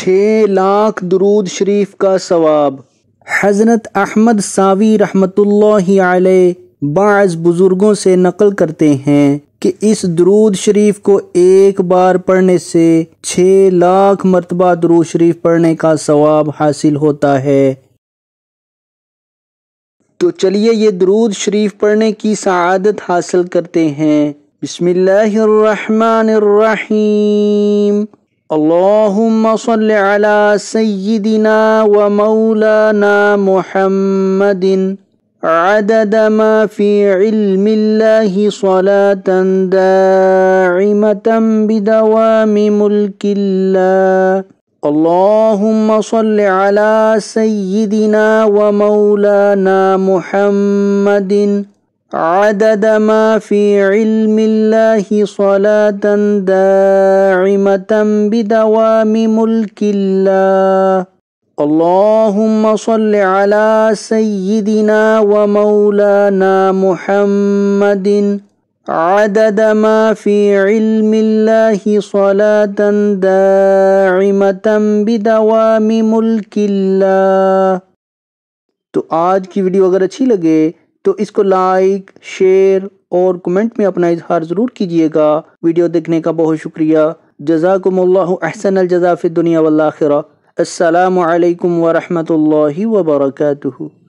6,00,000 درود شریف کا ثواب۔ حضرت احمد ساوی رحمۃ اللہ علیہ بعض بزرگوں سے نقل کرتے ہیں کہ اس درود شریف کو ایک بار پڑھنے سے 6,00,000 مرتبہ درود شریف پڑھنے کا ثواب حاصل ہوتا ہے۔ تو چلیے یہ درود شریف پڑھنے کی سعادت حاصل کرتے ہیں۔ بسم اللہ الرحمن الرحیم۔ اللہم صل علی سیدنا و مولانا محمد عدد ما فی علم اللہ صلاة داعمة بدوام ملک اللہ۔ اللہم صل علی سیدنا و مولانا محمد عدد ما فی علم اللہ صلاة داعمة بدوام ملک اللہ۔ اللہم صل علی سیدنا و مولانا محمد عدد ما فی علم اللہ صلاة داعمة بدوام ملک اللہ۔ تو آج کی ویڈیو اگر اچھی لگے تو اس کو لائک، شیئر اور کمنٹ میں اپنا اظہار ضرور کیجیے گا۔ ویڈیو دیکھنے کا بہت شکریہ۔ جزاکم اللہ احسن الجزاء فی الدنیا والآخرہ۔ السلام علیکم ورحمۃ اللہ وبرکاتہ۔